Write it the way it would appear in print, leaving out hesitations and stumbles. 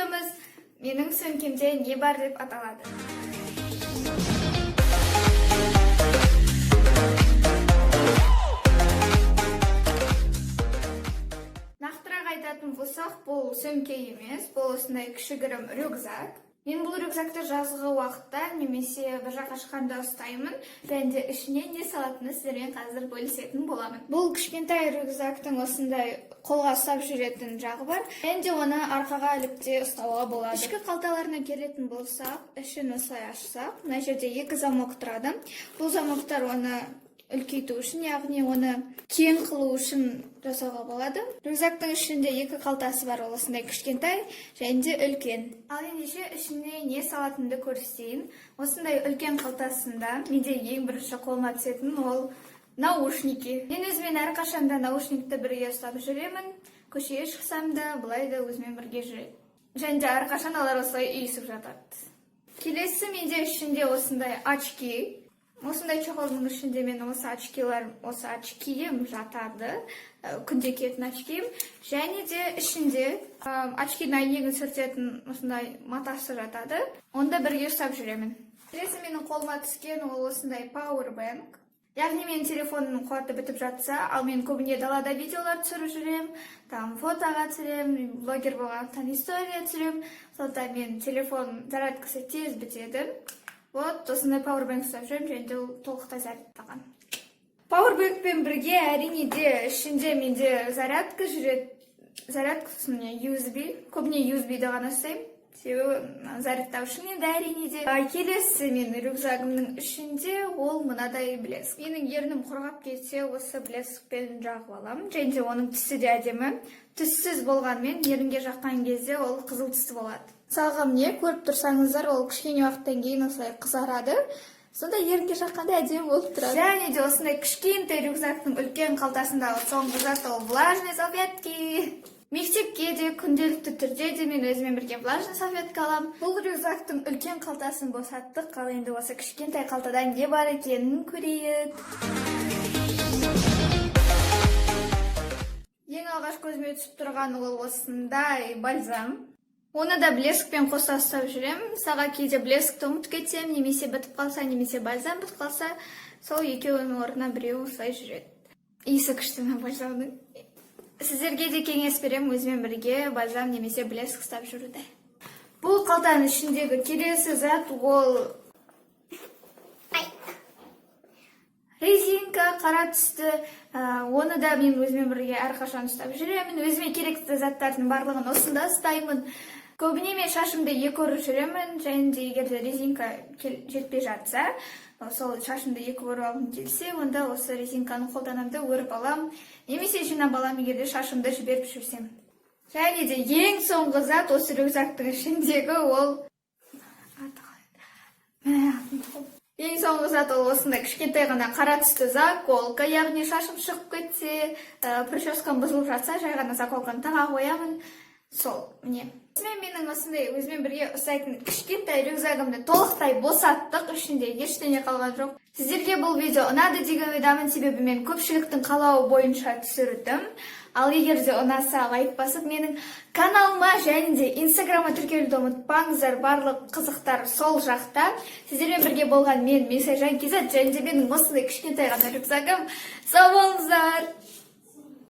видеомыз менің сөмкемде не бар деп аталады. Нақтырақ айтатын болсақ, бұл сөмке емес, бұл осындай кішігірім рюкзак. Мен бұл рюкзакты жазғы уақытта немесе бір жаққа шыққанда ұстаймын, және де ішіне не салатынын сіздермен қазір бөлісетін боламын. Бұл кішкентай рюкзактың осындай қолға ұстап жүретін жағы бар, және де оны арқаға іліп те ұстауға болады. Ішкі қалталарына келетін болсақ, ішін осылай ашсақ, мына жерде 2 замок тұрады. Бұл замоктар оны үлкейту үшін, яғни оны кең қылу үшін жасауға болады. Рюкзактың ішінде 2 қалтасы бар, ол осындай кішкентай және де үлкен. Ал ендеше ішіне не салатынды көрсетейін. Осындай үлкен қалтасында менде ең бірінші қолыма түсетін ол наушники. Мен өзімен әрқашанда наушникті бірге ұстап жүремін. Көшеге шықсам да, былай да өзімен бірге жүреді. Және де әрқашан олар осылай үйісіп жатады. Келесі менде ішінде осындай очки. Осындай чохолдың ішінде мен осы очкиім жатады, күнде киетін очкиім. Және де ішінде очкидің әйнегін сүртетін осындай матасы жатады. Онда бірге ұстап жүремін. Келесі менің қолыма түскен ол осындай powerbank. Яғни менің телефонымның қуаты бітіп жатса, ал мен көбіне далада видеолар түсіріп жүрем, фотоға түсірем, блогер болғандықтан история түсірем. Сондықтан мен телефон зарядкасы тез бітеді. Вот, осындай powerbank ұстап жүрем, және де толықтай зарядтаған. Powerbankпен бірге әрине де ішінде менде зарядка жүреді. Зарядкасы USB, көбіне USB-ді ғана ұстаймын. Себебі зарядтау үшін енді әрине де. Келесі мен рюкзагымның ішінде ол мынадай блеск. Менің ернім құрғап кетсе, осы блескпен жағып аламын, және де оның түсі де әдемі. Түссіз болғанмен ерінге жаққан кезде ол қызыл түсті болады. Мысалға міне көріп тұрсаңыздар, ол кішкене уақыттан кейін осылай қызарады. Сонда ерінге жаққанда әдемі болып тұрады. Және де осындай кішкентай рюкзактың үлкен қалтасындағы соңғы зат ол влажный салфетки. Мектепке де күнделікті түрде де мен өзімен бірге влажный салфетка аламын. Бұл рюкзактың үлкен қалтасын босаттық, ал енді осы кішкентай қалтада не бар екенін көрейік. Ең алғаш көзіме түсіп тұрған ол осындай бальзам. Оны да блескпен қоса ұстап жүрем. Мысалға кейде блескті ұмытып кетсем, немесе бітіп қалса, немесе бальзам бітіп қалса, сол екеуінің орнына біреу осылай жүреді. Иісі күшті бальзамның. Сіздерге де кеңес берем, өзімен бірге бальзам немесе блеск ұстап жүруді. Бұл қалтаның ішіндегі келесі зат ол резинка, қара түсті. Оны да мен өзімен бірге әрқашан ұстап жүремін. Өзіме керекті заттардың барлығын осында ұстаймын. Көбіне мен шашымды 2 өріп жүремін, және де егер де резинка жетпей жатса, сол шашымды 2 өріп алғым келсе, онда осы резинканы қолданамды өріп алам, немесе жинап алам, егер де шашымды жіберіп жүрсем. Және де ең соңғы зат осы рюкзактың ішіндегі ол ең соңғы зат ол осындай кішкентай ғана қара түсті заколка, яғни шашым шығып кетсе, прическам бұзылып жатса, жай ғана заколканы таға қоямын. Сол, міне. Менің осындай өзімен бірге ұстайтын кішкентай рюкзагымды толықтай босаттық, ішінде ештеңе қалған жоқ. Сіздерге бұл видео ұнады деген ойдамын, себебі мен көпшіліктің қалауы бойынша түсірдім. Ал егер де ұнаса, лайк басып, менің каналыма және де инстаграмға тіркелуді ұмытпаңыздар, барлық қызықтар сол жақта. Сіздермен бірге болған мен Месайжан Кизет, және де менің осындай кішкентай ғана рюкзагым. Сау болыңыздар!